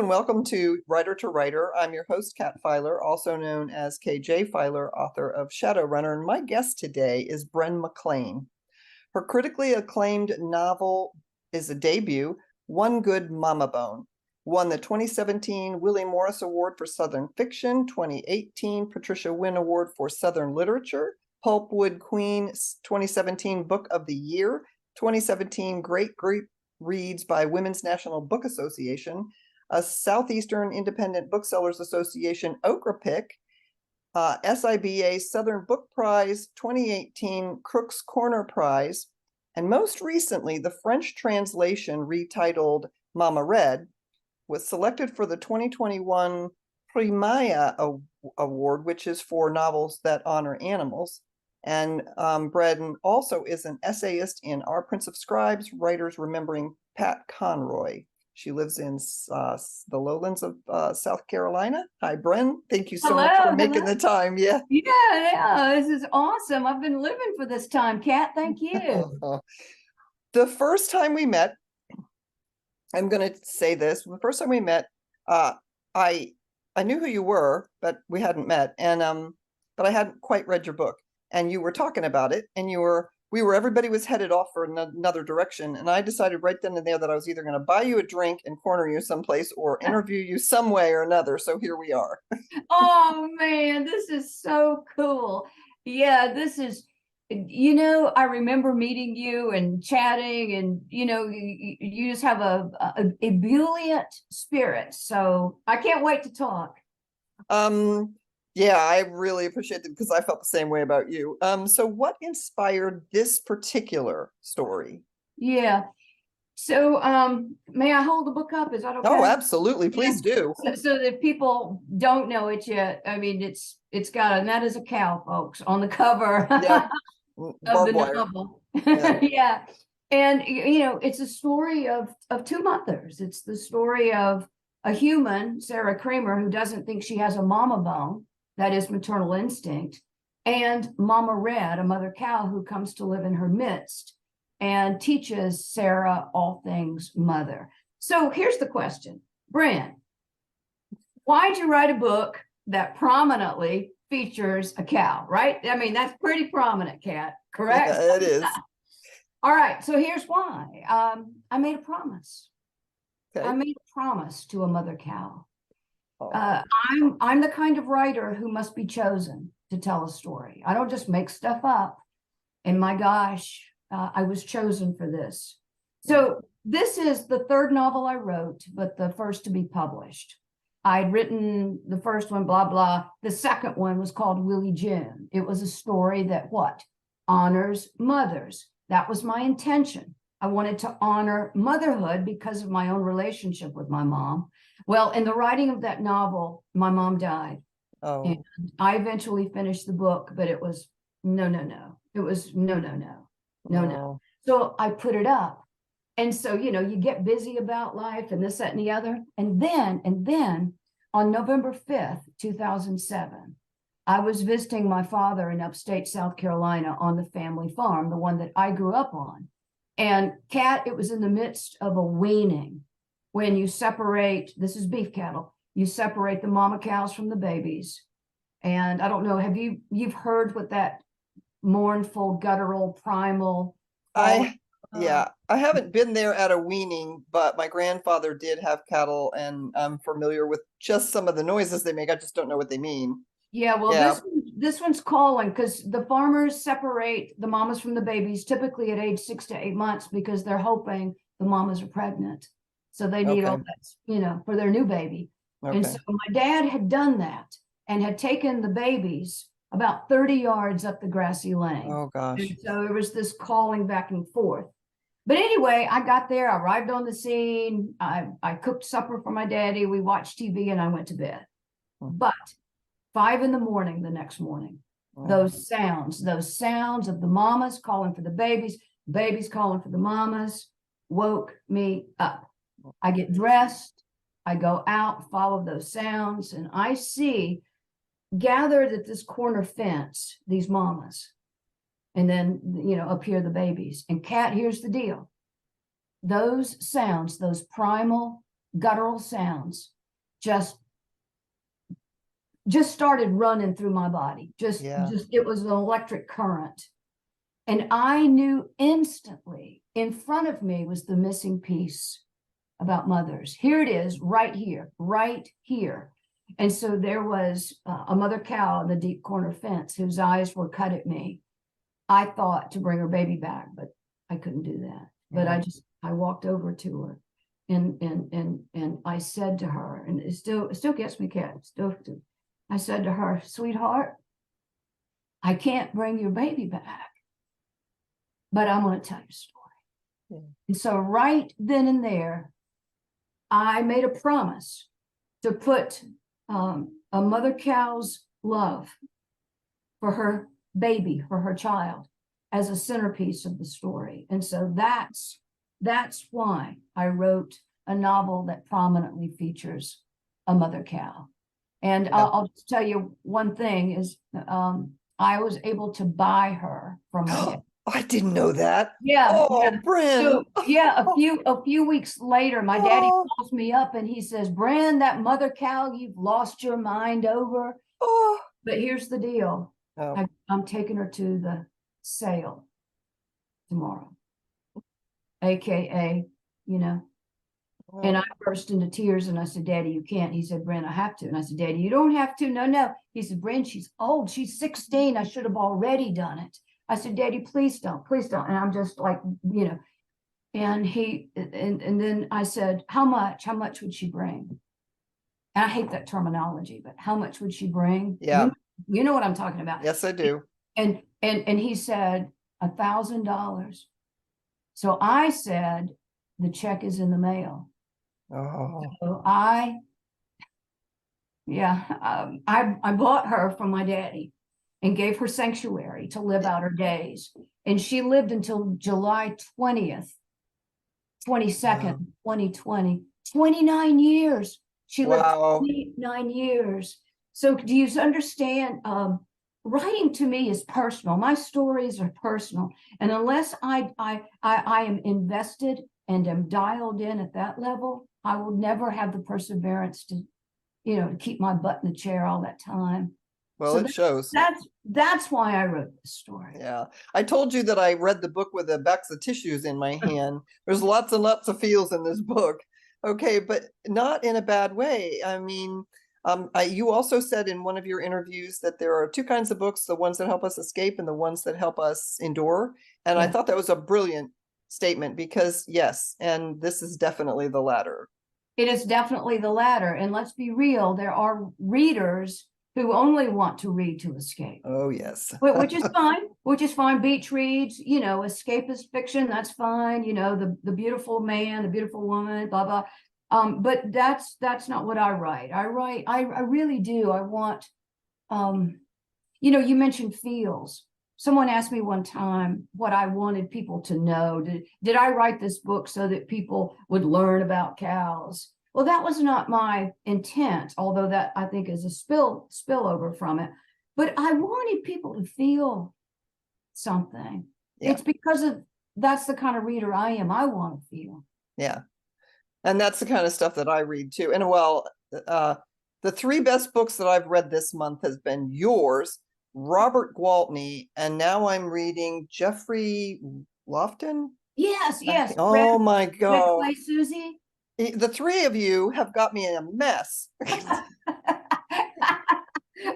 and welcome to Writer to Writer. I'm your host, Kat Filer, also known as KJ Filer, author of Shadowrunner, and my guest today is Bren McClain. Her critically acclaimed novel is a debut, One Good Mama Bone, won the 2017 Willie Morris Award for Southern Fiction, 2018 Patricia Winn Award for Southern Literature, Pulpwood Queen 2017 Book of the Year, 2017 Great Great Reads by Women's National Book Association, a Southeastern Independent Booksellers Association Okra pick, SIBA Southern Book Prize 2018 Crook's Corner Prize, and most recently, the French translation retitled Mama Red was selected for the 2021 Prix Maya Award, which is for novels that honor animals. And Bren also is an essayist in Our Prince of Scribes, Writers Remembering Pat Conroy. She lives in the lowlands of South Carolina. Hi, Bren. Thank you so much for making the time. Yeah, this is awesome. I've been living for this time, Kat. Thank you. The first time we met, I'm going to say this. The first time we met, I knew who you were, but we hadn't met, and but I hadn't quite read your book. And you were talking about it, and everybody was headed off for another direction. And I decided right then and there that I was either going to buy you a drink and corner you someplace or interview you some way or another. So here we are. Oh man, this is so cool. Yeah, this is, I remember meeting you and chatting, and, you just have a ebullient spirit. So I can't wait to talk. Yeah, I really appreciate it because I felt the same way about you. So what inspired this particular story? Yeah. So may I hold the book up? Is that okay? Oh, absolutely. Please do. So that people don't know it yet. I mean, it's got, and that is a cow, folks, on the cover Yeah. of the novel. Yeah. Yeah. And it's a story of two mothers. It's the story of a human, Sarah Kramer, who doesn't think she has a mama bone. That is maternal instinct, and Mama Red, a mother cow who comes to live in her midst and teaches Sarah all things mother. So here's the question, Bren, why'd you write a book that prominently features a cow, right? I mean, that's pretty prominent, Kat, correct? Yeah, it is. All right, so here's why. I made a promise. Okay. I made a promise to a mother cow. Oh. I'm the kind of writer who must be chosen to tell a story. I don't just make stuff up. And my gosh, I was chosen for this. So this is the third novel I wrote, but the first to be published. I'd written the first one, blah, blah. The second one was called Willie June. It was a story that honors mothers. That was my intention. I wanted to honor motherhood because of my own relationship with my mom. Well, in the writing of that novel, my mom died. Oh. And I eventually finished the book, but it was no. It was no. So I put it up. And so, you get busy about life and this, that, and the other. And then on November 5th, 2007, I was visiting my father in upstate South Carolina on the family farm, the one that I grew up on. And Kat, it was in the midst of a weaning. When you separate, this is beef cattle, you separate the mama cows from the babies. And I don't know, you've heard what that mournful, guttural, primal. I haven't been there at a weaning, but my grandfather did have cattle, and I'm familiar with just some of the noises they make. I just don't know what they mean. Yeah, well, this one's calling because the farmers separate the mamas from the babies typically at age 6 to 8 months because they're hoping the mamas are pregnant. So they need all that, for their new baby. Okay. And so my dad had done that and had taken the babies about 30 yards up the grassy lane. Oh, gosh. And so there was this calling back and forth. But anyway, I got there, I arrived on the scene, I cooked supper for my daddy, we watched TV, and I went to bed. But 5 a.m. the next morning, those sounds of the mamas calling for the babies calling for the mamas woke me up. I get dressed, I go out, follow those sounds, and I see gathered at this corner fence, these mamas. And then, appear the babies. And Kat, here's the deal. Those sounds, those primal guttural sounds just started running through my body. Just it was an electric current. And I knew instantly in front of me was the missing piece about mothers. Here it is, right here, right here. And so there was a mother cow in the deep corner fence whose eyes were cut at me. I thought to bring her baby back, but I couldn't do that. But I walked over to her and I said to her, and it still gets me, Kat. I said to her, sweetheart, I can't bring your baby back, but I'm going to tell you a story. And so right then and there, I made a promise to put a mother cow's love for her baby, for her child, as a centerpiece of the story. And so that's why I wrote a novel that prominently features a mother cow. And I'll just tell you one thing is I was able to buy her from my dad. I didn't know that. Yeah. Bren. So, a few weeks later, my daddy calls me up and he says, Bren, that mother cow you've lost your mind over. But here's the deal. I'm taking her to the sale tomorrow. AKA, and I burst into tears and I said, Daddy, you can't. He said, Bren, I have to. And I said, Daddy, you don't have to. No. He said, Bren, she's old. She's 16. I should have already done it. I said, Daddy, please don't. And I'm just like, and then I said, how much would she bring? And I hate that terminology, but how much would she bring? Yeah. You know what I'm talking about. Yes, I do. And he said $1,000. So I said, the check is in the mail. So I bought her from my daddy and gave her sanctuary to live out her days. And she lived until July 20th, 22nd, 2020, 29 years. She lived 29 years. So do you understand? Writing to me is personal. My stories are personal. And unless I am invested and am dialed in at that level, I will never have the perseverance to keep my butt in the chair all that time. Well, so it shows. That's why I wrote this story. Yeah. I told you that I read the book with the backs of tissues in my hand. There's lots and lots of feels in this book. Okay, but not in a bad way. I mean, you also said in one of your interviews that there are two kinds of books, the ones that help us escape and the ones that help us endure. And I thought that was a brilliant statement because yes, and this is definitely the latter. It is definitely the latter. And let's be real, there are readers who only want to read to escape. Oh, yes. which is fine. Beach reads, escapist fiction, that's fine. The beautiful man, the beautiful woman, blah, blah. But that's not what I write. I really do. I want, you mentioned feels. Someone asked me one time what I wanted people to know. Did I write this book so that people would learn about cows? Well, that was not my intent, although that I think is a spillover from it. But I wanted people to feel something. Yeah. It's because that's the kind of reader I am. I want to feel. Yeah. And that's the kind of stuff that I read too. And the three best books that I've read this month has been yours, Robert Gwaltney, and now I'm reading Jeffrey Lofton. Yes. Oh my God. Red Clay Susie. The three of you have got me in a mess.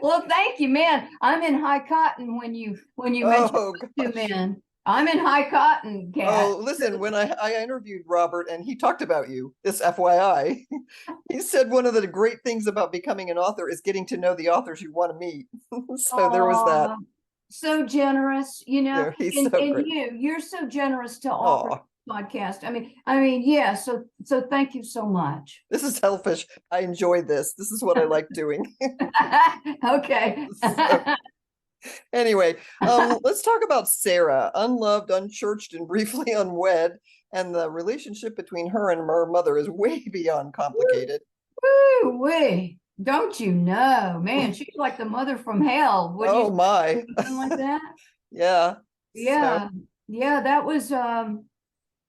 Well, thank you, man. I'm in high cotton when you mentioned two men. I'm in high cotton, Kat. Oh, listen, when I interviewed Robert and he talked about you, this FYI, he said one of the great things about becoming an author is getting to know the authors you want to meet. So there was that. So generous, Yeah, you're so generous to offer podcast. I mean, yeah. So thank you so much. This is selfish. I enjoy this. This is what I like doing. Okay. Anyway, let's talk about Sarah, unloved, unchurched, and briefly unwed. And the relationship between her and her mother is way beyond complicated. Woo-wee. Don't you know, man, she's like the mother from hell. Oh my. Something like that? Yeah. Yeah. So. Yeah, that was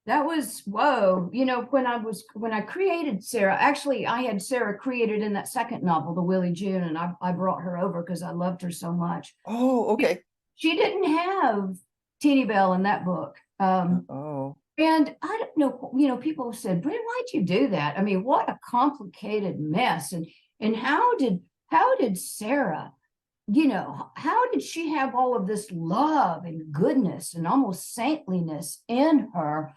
That was, whoa, when I created Sarah, actually I had Sarah created in that second novel, the Willie June, and I brought her over because I loved her so much. Oh, okay. She didn't have Teeny Bell in that book. Oh, And I don't know, people have said, Bren, why'd you do that? I mean, what a complicated mess. And how did Sarah, how did she have all of this love and goodness and almost saintliness in her,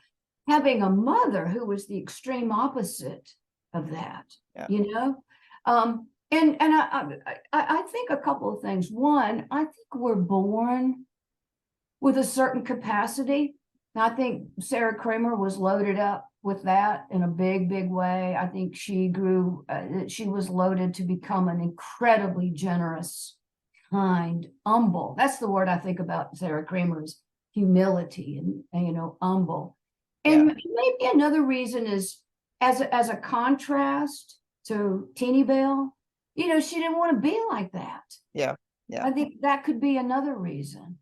having a mother who was the extreme opposite of that? yeah. And I think a couple of things. One, I think we're born with a certain capacity. I think Sarah Kramer was loaded up with that in a big, big way. I think she grew, she was loaded to become an incredibly generous, kind, humble. That's the word I think about Sarah Kramer, is humility and humble. And maybe another reason is as a contrast to Teeny Bell, she didn't want to be like that. Yeah. I think that could be another reason.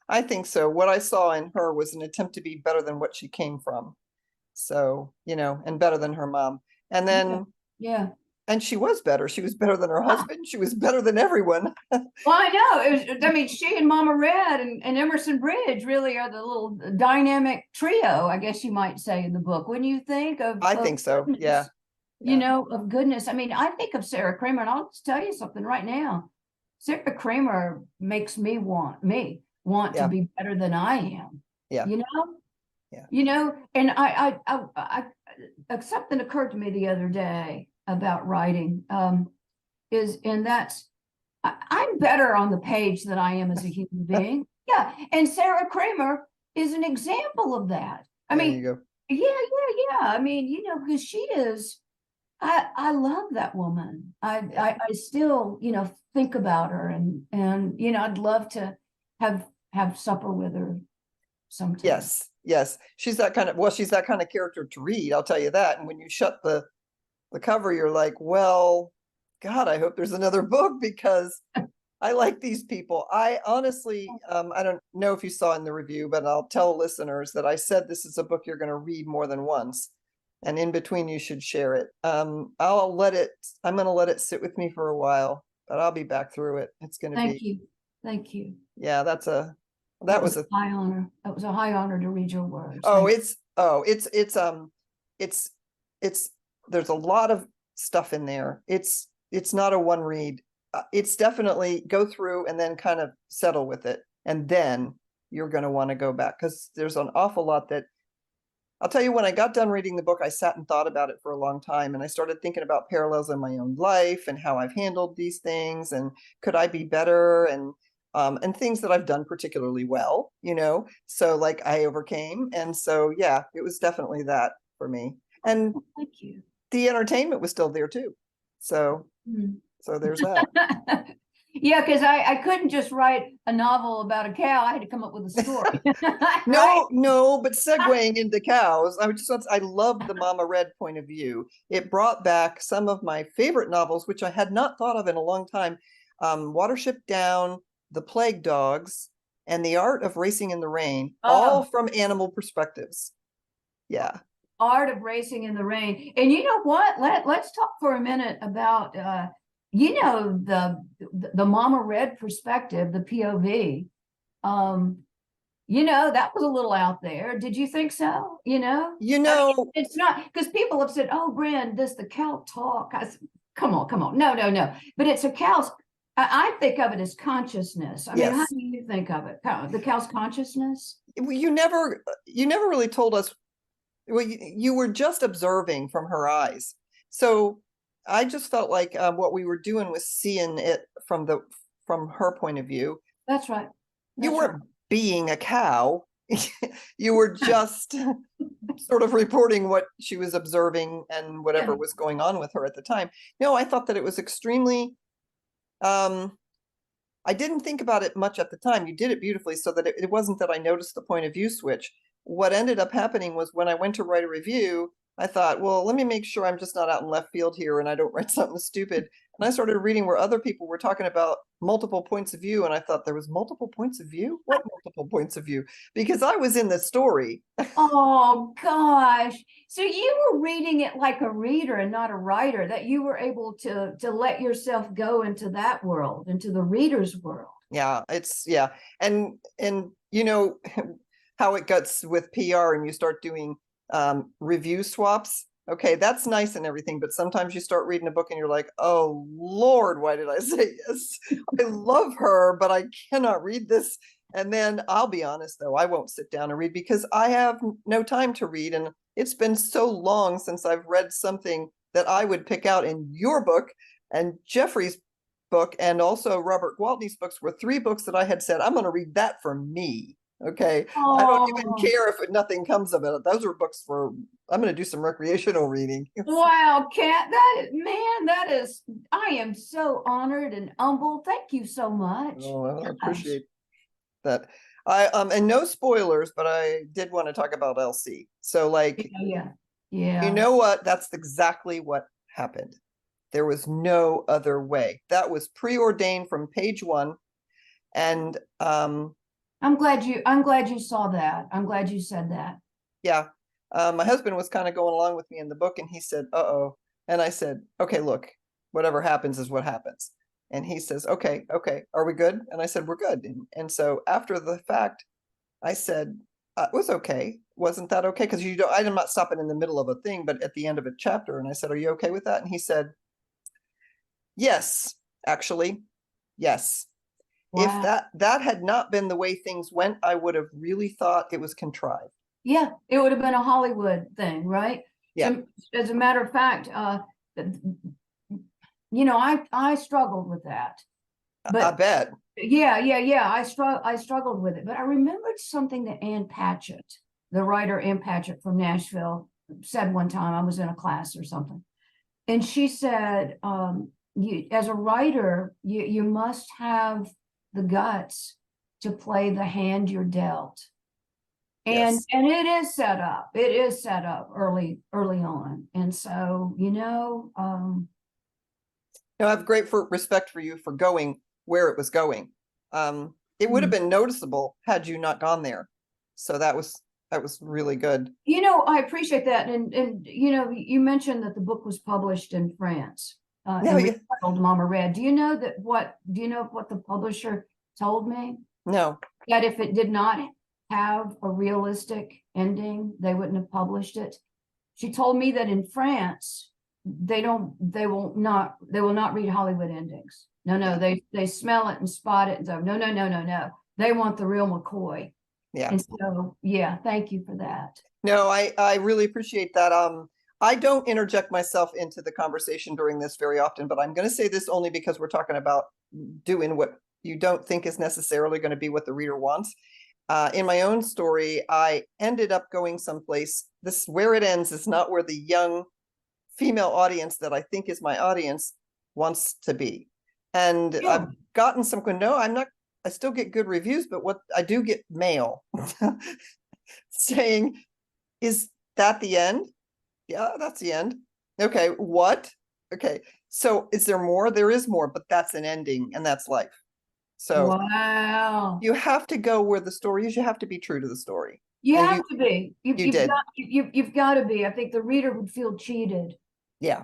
I think so. What I saw in her was an attempt to be better than what she came from. So, and better than her mom. And then, yeah. And she was better. She was better than her husband. She was better than everyone. Well, I know. She and Mama Red and Emerson Bridge really are the little dynamic trio, I guess you might say, in the book. Wouldn't you think of? I think so. Goodness, of goodness. I mean, I think of Sarah Kramer, and I'll just tell you something right now. Sarah Kramer makes me want to be better than I am. Yeah. And I something occurred to me the other day about writing, I'm better on the page than I am as a human being. Yeah. And Sarah Kramer is an example of that. I mean, you go. Yeah. I mean, because she is, I love that woman. I still, think about her and I'd love to have supper with her sometime. Yes. She's that kind of character to read, I'll tell you that. And when you shut the cover, you're like, well, God, I hope there's another book, because I like these people. I honestly, I don't know if you saw in the review, but I'll tell listeners that I said this is a book you're going to read more than once. And in between, you should share it. I'm going to let it sit with me for a while, but I'll be back through it. It's going to be. Thank you. Yeah, that was a high honor. That was a high honor to read your words. It's there's a lot of stuff in there. It's not a one read. It's definitely go through and then kind of settle with it. And then you're going to want to go back, because there's an awful lot that I'll tell you. When I got done reading the book, I sat and thought about it for a long time, and I started thinking about parallels in my own life and how I've handled these things, and could I be better, and things that I've done particularly well, so like I overcame. And so, yeah, it was definitely that for me. And thank you. The entertainment was still there too. So, so there's that. Yeah, because I couldn't just write a novel about a cow. I had to come up with a story. No, but segueing into cows, I love the Mama Red point of view. It brought back some of my favorite novels, which I had not thought of in a long time. Watership Down, The Plague Dogs, and The Art of Racing in the Rain, all from animal perspectives. Yeah. Art of Racing in the Rain. And you know what? Let's talk for a minute about the Mama Red perspective, the POV. That was a little out there. Did you think so? It's not, because people have said, "Oh, Bren, does the cow talk?" I said, come on. No. But it's a cow's, I think of it as consciousness. I mean, how do you think of it? The cow's consciousness? You never really told us. Well, you were just observing from her eyes. So I just felt like what we were doing was seeing it from her point of view. That's right. You weren't being a cow. You were just sort of reporting what she was observing and whatever was going on with her at the time. No, I thought that it was extremely, I didn't think about it much at the time. You did it beautifully, so that it wasn't that I noticed the point of view switch. What ended up happening was, when I went to write a review, I thought, well, let me make sure I'm just not out in left field here and I don't write something stupid. And I started reading where other people were talking about multiple points of view. And I thought, there was multiple points of view? What multiple points of view? Because I was in the story. Oh gosh. So you were reading it like a reader and not a writer, that you were able to let yourself go into that world, into the reader's world. Yeah, and you know how it gets with PR, and you start doing review swaps. Okay, that's nice and everything, but sometimes you start reading a book and you're like, oh Lord, why did I say yes? I love her, but I cannot read this. And then I'll be honest though, I won't sit down and read because I have no time to read, and it's been so long since I've read something that I would pick out. In your book and Jeffrey's book and also Robert Gwaltney's books were three books that I had said, I'm going to read that for me. Okay. I don't even Oh, care if nothing comes of it. Those are books for, I'm going to do some recreational reading. wow, Kat, that is, I am so honored and humbled. Thank you so much. Oh, I Gosh. appreciate that. And no spoilers, but I did want to talk about Elsie. So like, Yeah. you know what? That's exactly what happened. There was no other way. That was preordained from page one. And I'm glad you saw that. I'm glad you said that. yeah, my husband was kind of going along with me in the book, and he said, uh-oh. And I said, okay, look, whatever happens is what happens. And he says, okay, are we good? And I said, we're good. And so after the fact, I said, it was okay. Wasn't that okay? Because I'm not stopping in the middle of a thing, but at the end of a chapter. And I said, are you okay with that? And he said, yes, actually, yes. Wow. If that had not been the way things went, I would have really thought it was contrived. Yeah, it would have been a Hollywood thing, right? Yeah. So, as a matter of fact, I struggled with that. But I bet. Yeah. I struggled with it, but I remembered something that Ann Patchett, the writer Ann Patchett from Nashville, said one time. I was in a class or something, and she said, as a writer, you must have the guts to play the hand you're dealt. And Yes. and it is set up. It is set up early on. And so, I have great respect for you for going where it was going. It would have been noticeable had you not gone there. So that was really good. I appreciate that. And you mentioned that the book was published in France. Retitled Mama Red. Do you know what the publisher told me? No. That if it did not have a realistic ending, they wouldn't have published it. She told me that in France, they will not read Hollywood endings. No, they smell it and spot it and so no. They want the real McCoy. Yeah. And so, yeah, thank you for that. No, I really appreciate that. I don't interject myself into the conversation during this very often, but I'm going to say this only because we're talking about doing what you don't think is necessarily going to be what the reader wants. In my own story, I ended up going someplace. This where it ends is not where the young female audience that I think is my audience wants to be. And I've gotten some, no, I'm not, I still get good reviews, but what I do get mail saying, is that the end? Yeah, that's the end. Okay, what? Okay, so is there more? There is more, but that's an ending and that's life. So wow, you have to go where the story is. You have to be true to the story. You have to be. You've got to be. I think the reader would feel cheated. Yeah.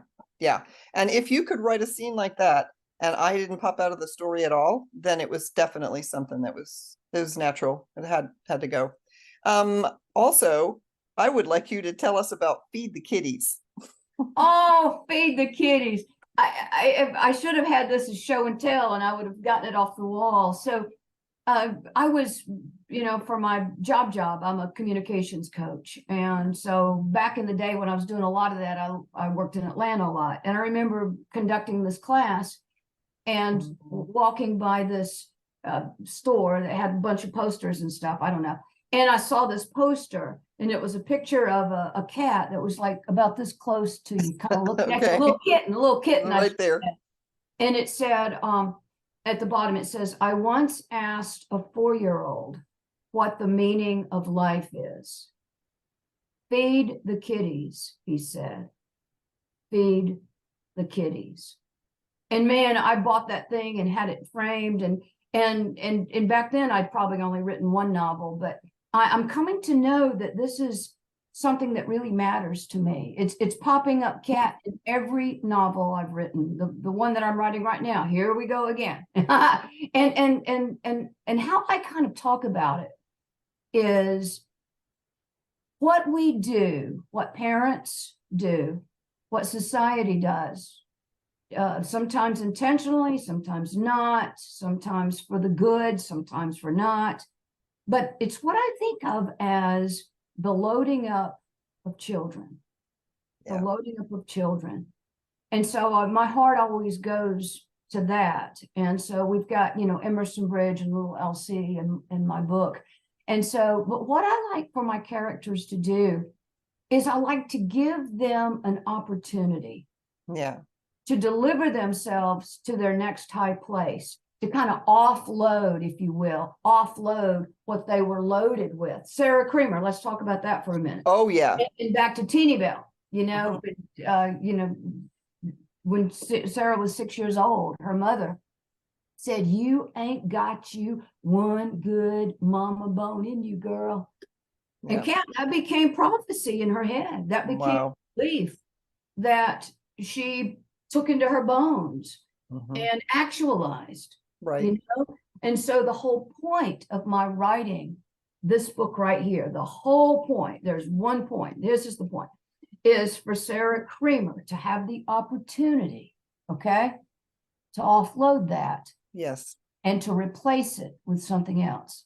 And if you could write a scene like that and I didn't pop out of the story at all, then it was definitely something that was natural. It had to go. Also, I would like you to tell us about Feed the Kitties. Oh, Feed the Kitties. I should have had this as show and tell, and I would have gotten it off the wall. So I was, for my job, I'm a communications coach. And so back in the day when I was doing a lot of that, I worked in Atlanta a lot. And I remember conducting this class and walking by this store that had a bunch of posters and stuff. I don't know. And I saw this poster, and it was a picture of a cat that was like about this close to you, kind of looking Okay. at a little kitten. Right there. And it said, at the bottom, it says, I once asked a 4-year-old what the meaning of life is. Feed the kitties, he said. Feed the kitties. And man, I bought that thing and had it framed, and back then I'd probably only written one novel, but I'm coming to know that this is something that really matters to me. It's popping up, Kat, in every novel I've written. The one that I'm writing right now. Here we go again. and how I kind of talk about it is what we do, what parents do, what society does. Sometimes intentionally, sometimes not, sometimes for the good, sometimes for not. But it's what I think of as the loading up of children, the loading up of children. And so my heart always goes to that. And so we've got, Emerson Bridge and little Elsie in my book. And so, but what I like for my characters to do is I like to give them an opportunity. Yeah. To deliver themselves to their next high place, to kind of offload, if you will, offload what they were loaded with. Sarah Creamer, let's talk about that for a minute. Oh, yeah. And back to Teeny Bell, when Sarah was 6 years old, her mother said, "You ain't got you one good mama bone in you, girl." Yeah. And that became prophecy in her head. That became belief that she took into her bones and actualized, right? And so the whole point of my writing this book right here, the whole point, there's one point, this is the point, is for Sarah Creamer to have the opportunity, to offload that. Yes. And to replace it with something else.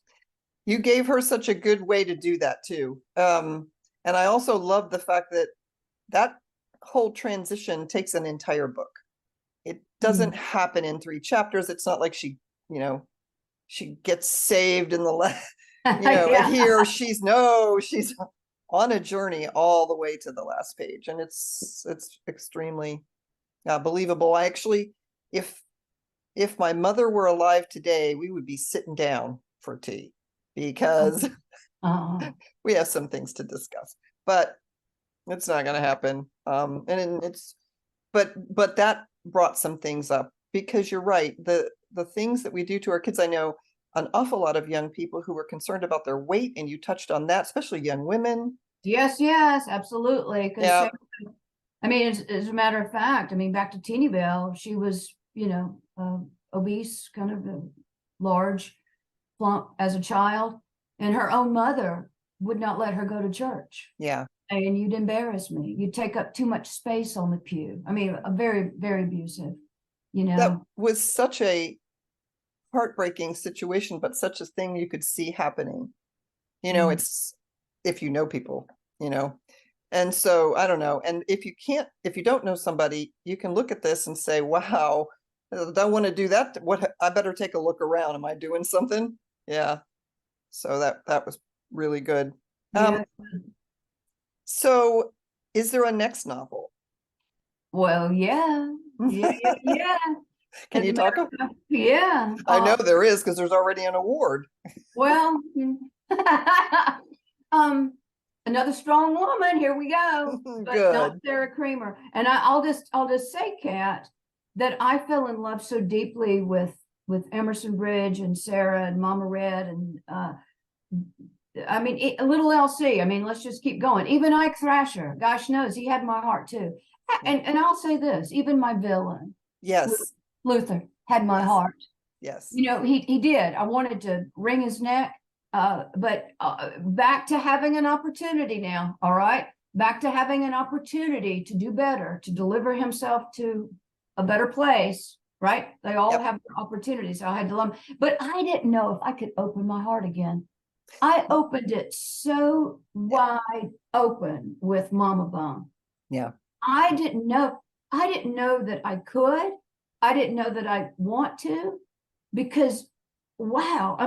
You gave her such a good way to do that too. And I also love the fact that whole transition takes an entire book. It doesn't happen in 3 chapters. It's not like she gets saved in the and here she's on a journey all the way to the last page, and it's extremely believable. I actually, if my mother were alive today, we would be sitting down for tea because we have some things to discuss, but it's not going to happen. But that brought some things up, because you're right. The things that we do to our kids, I know an awful lot of young people who were concerned about their weight, and you touched on that, especially young women. Yes, absolutely. I mean, as a matter of fact, back to Teeny Bell, she was, obese, kind of a large, plump as a child, and her own mother would not let her go to church. Yeah. And you'd embarrass me. You'd take up too much space on the pew. A very, very abusive, That was such a heartbreaking situation, but such a thing you could see happening. It's, if you know people, and so I don't know. And if you don't know somebody, you can look at this and say, wow, I don't want to do that. I better take a look around. Am I doing something? Yeah. So that was really good. Yeah. So is there a next novel? Well, yeah. Can you talk about? Yeah. I know there is, because there's already an award. Well, another strong woman. Here we go. But good. Not Sarah Creamer. And I'll just say, Kat, that I fell in love so deeply with Emerson Bridge and Sarah and Mama Red and a little LC. Let's just keep going. Even Ike Thrasher, gosh knows, he had my heart too. And I'll say this, even my villain, yes, Luther, had my heart. Yes. He did. I wanted to wring his neck, but back to having an opportunity now. All right. Back to having an opportunity to do better, to deliver himself to a better place. Right. They all have opportunities. So I had to love him, but I didn't know if I could open my heart again. I opened it so wide open with Mama Bone. Yeah. I didn't know that I could. I didn't know that I want to, because wow.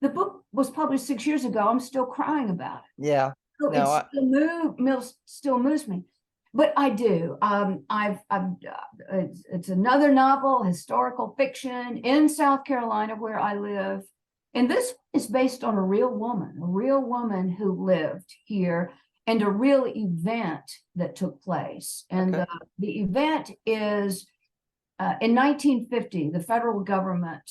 The book was published 6 years ago. I'm still crying about it. Yeah. So it still moves me. But I do. It's another novel, historical fiction in South Carolina, where I live. And this is based on a real woman who lived here, and a real event that took place. And the event is in 1950, the federal government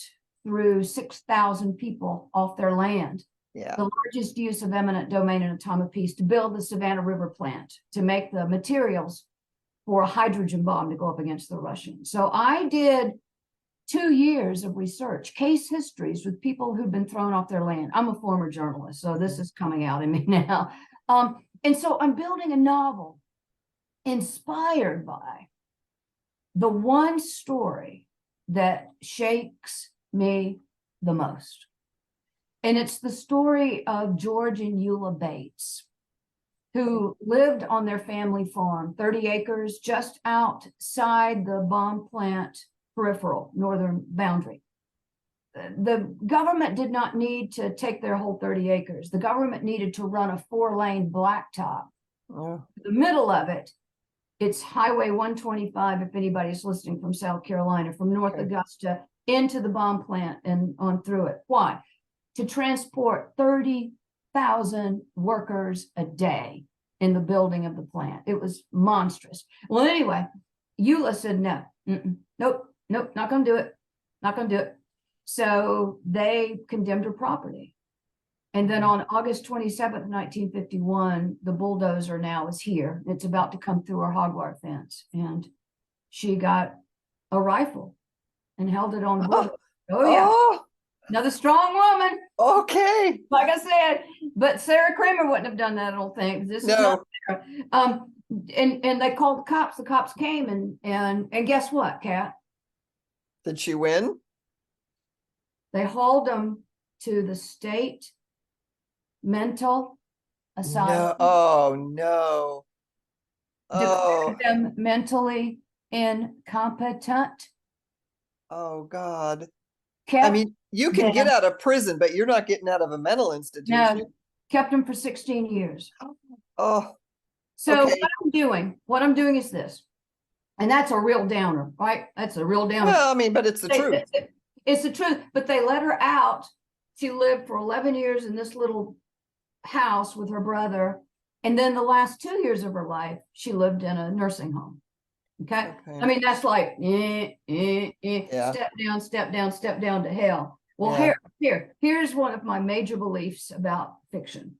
threw 6,000 people off their land. Yeah. The largest use of eminent domain in a time of peace to build the Savannah River plant to make the materials for a hydrogen bomb to go up against the Russians. So I did 2 years of research, case histories with people who've been thrown off their land. I'm a former journalist, so this is coming out in me now. And so I'm building a novel inspired by the one story that shakes me the most. And it's the story of George and Eula Bates, who lived on their family farm, 30 acres just outside the bomb plant peripheral northern boundary. The government did not need to take their whole 30 acres. The government needed to run a 4-lane blacktop. Oh. The middle of it, it's Highway 125, if anybody's listening from South Carolina, from North Augusta into the bomb plant and on through it. Why? To transport 30,000 workers a day in the building of the plant. It was monstrous. Well, anyway, Eula said, no, nope, not going to do it. Not going to do it. So they condemned her property. And then on August 27th, 1951, the bulldozer now is here. It's about to come through her hog wire fence. And she got a rifle and held it on the bulldozer. Oh, yeah. Oh, another strong woman. okay. Like I said, but Sarah Kramer wouldn't have done that, I don't think. This is not Sarah. And they called the cops. The cops came and guess what, Kat? Did she win? They hauled them to the state mental asylum. No. Oh, no. Oh, Declared them mentally incompetent. oh, God. Kept I mean, you can get them- out of prison, but you're not getting out of a mental institution. No, kept them for 16 years. Oh, So okay. what I'm doing is this, and that's a real downer, right? That's a real downer. Well, I mean, but it's the truth. It's the truth, but they let her out. She lived for 11 years in this little house with her brother. And then the last 2 years of her life, she lived in a nursing home. Okay. Okay. I mean, that's like, Yeah. step down to hell. Well, Yeah. here's one of my major beliefs about fiction.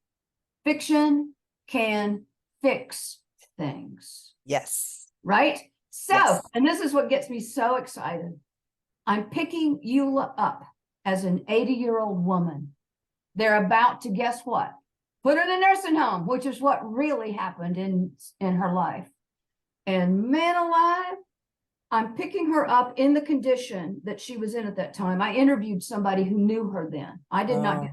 Fiction can fix things. Yes. Right? So, Yes. and this is what gets me so excited. I'm picking Eula up as an 80-year-old woman. They're about to, guess what? Put her in a nursing home, which is what really happened in her life. And man alive, I'm picking her up in the condition that she was in at that time. I interviewed somebody who knew her then. I did not get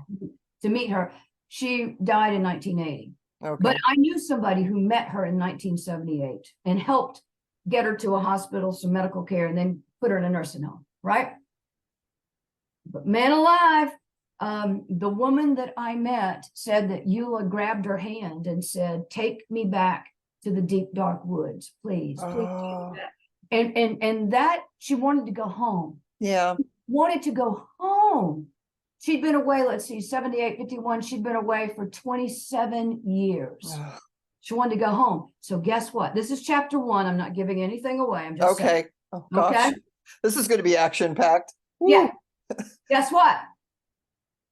to meet her. She died in 1980. Okay. But I knew somebody who met her in 1978 and helped get her to a hospital, some medical care, and then put her in a nursing home, right? But man alive, the woman that I met said that Eula grabbed her hand and said, take me back to the deep, dark woods, please. Please take me back. And that she wanted to go home. Yeah. Wanted to go home. She'd been away, let's see, 78, 51. She'd been away for 27 years. She wanted to go home. So guess what? This is chapter 1. I'm not giving anything away. I'm just saying. Oh, gosh. Okay? This is going to be action-packed. Yeah. Guess what?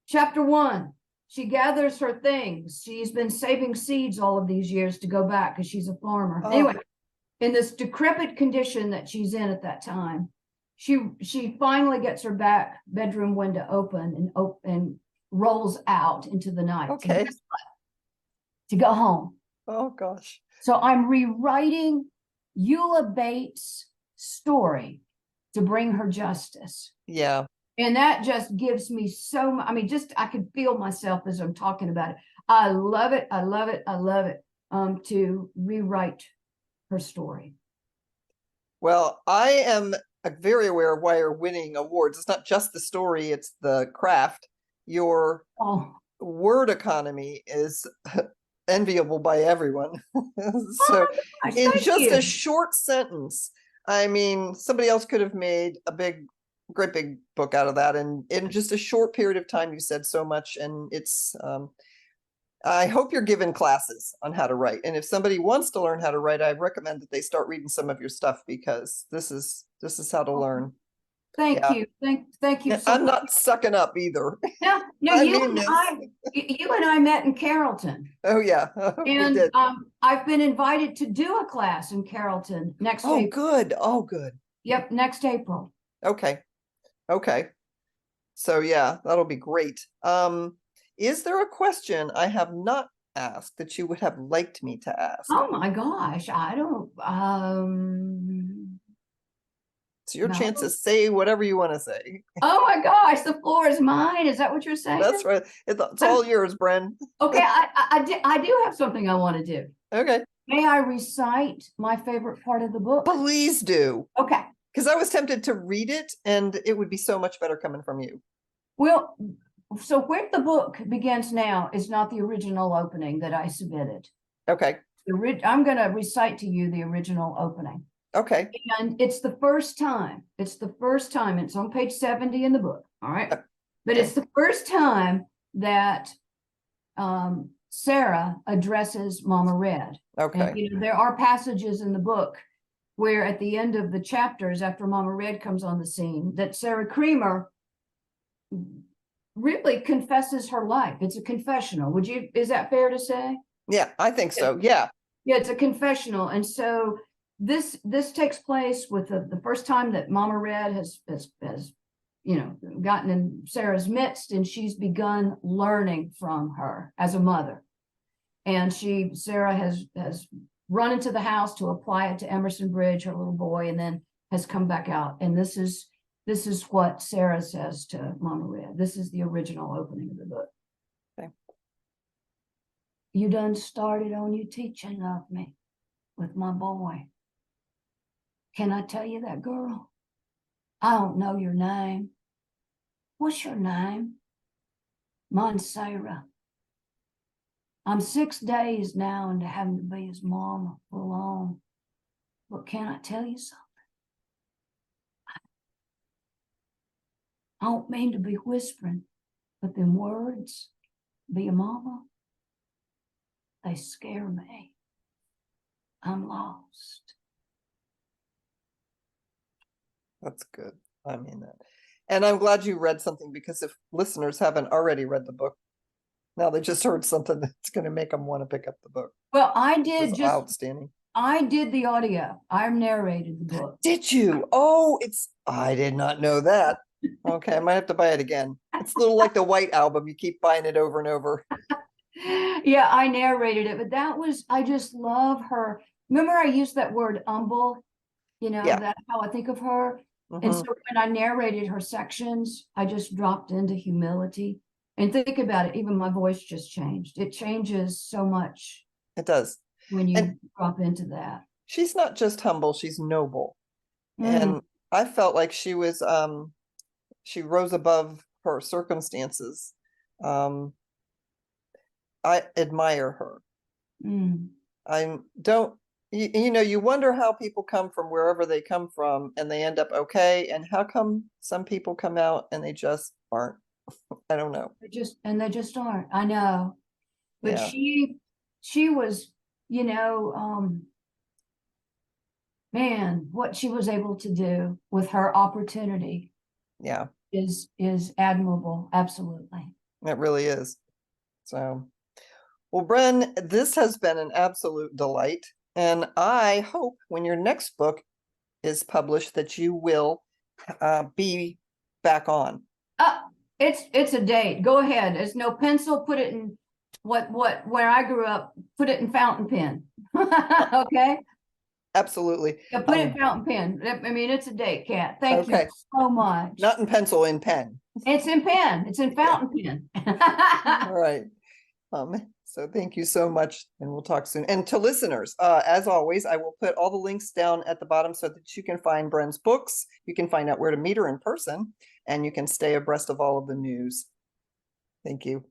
Chapter 1. She gathers her things. She's been saving seeds all of these years to go back because she's a farmer. Anyway, in this decrepit condition that she's in at that time, she finally gets her back bedroom window open and rolls out into the night. Okay. To go home. Oh, gosh. So I'm rewriting Eula Bates' story to bring her justice. Yeah. And that just gives me so much. I mean, I could feel myself as I'm talking about it. I love it. I love it. I love it. To rewrite her story. Well, I am very aware of why you're winning awards. It's not just the story, it's the craft. Your word economy is enviable by everyone. So in just a short sentence, I mean, somebody else could have made a great big book out of that. And in just a short period of time, you said so much. And it's, I hope you're given classes on how to write. And if somebody wants to learn how to write, I recommend that they start reading some of your stuff, because this is how to learn. Thank Yeah. you. Thank you Yeah, so I'm much. not sucking up either. No, I you mean and this. you and I met in Carrollton. Oh yeah, we And did. I've been invited to do a class in Carrollton next Oh, April. good. Oh, good. Yep, next April. Okay. Okay. So yeah, that'll be great. Is there a question I have not asked that you would have liked me to ask? Oh my gosh, I don't It's your no. chance to say whatever you want to say. Oh my gosh, the floor is mine. Is that what you're saying? That's right. It's all yours, Bren. Okay, I do have something I want to do. Okay. May I recite my favorite part of the book? Please do. Okay. Because I was tempted to read it, and it would be so much better coming from you. Well, so where the book begins now is not the original opening that I submitted. Okay. I'm going to recite to you the original opening. Okay. And it's the first time. It's the first time. It's on page 70 in the book. All right. But it's the first time that Sarah addresses Mama Red. Okay. And, there are passages in the book where at the end of the chapters, after Mama Red comes on the scene, that Sarah Creamer really confesses her life. It's a confessional. Is that fair to say? Yeah, I think so. Yeah. Yeah, it's a confessional. And so this takes place with the first time that Mama Red has gotten in Sarah's midst, and she's begun learning from her as a mother. And Sarah has run into the house to apply it to Emerson Bridge, her little boy, and then has come back out. And this is what Sarah says to Mama Red. This is the original opening of the book. Okay. You done started on your teaching of me with my boy. Can I tell you that, girl? I don't know your name. What's your name? Mine's Sarah. I'm 6 days now into having to be his mama full on. But can I tell you something? I don't mean to be whispering, but them words, be a mama, they scare me. I'm lost. That's good. I mean that. And I'm glad you read something, because if listeners haven't already read the book, now they just heard something that's going to make them want to pick up the book. Well, I did outstanding. I did the audio. I narrated the book. Did you? Oh, I did not know that. Okay, I might have to buy it again. It's a little like the White Album. You keep buying it over and over. Yeah, I narrated it, but I just love her. Remember I used that word humble, that's how I think of her. And so when I narrated her sections, I just dropped into humility. And think about it, even my voice just changed. It changes so much. It does. When you drop into that. She's not just humble, she's noble. And I felt like she was, she rose above her circumstances. I admire her. I don't, you wonder how people come from wherever they come from and they end up okay. And how come some people come out and they just aren't? I don't know. They just aren't. I know. But Yeah. she was, man, what she was able to do with her opportunity. Yeah. Is admirable. Absolutely. It really is. So, well, Bren, this has been an absolute delight. And I hope when your next book is published that you will be back on. It's a date. Go ahead. There's no pencil. Put it in where I grew up. Put it in fountain pen. Okay. Absolutely. Yeah, put it in fountain pen. I mean, it's a date, Kat. Thank you so much. Not in pencil, in pen. It's in pen. It's in fountain pen. All right. So thank you so much, and we'll talk soon. And to listeners, as always, I will put all the links down at the bottom so that you can find Bren's books. You can find out where to meet her in person, and you can stay abreast of all of the news. Thank you.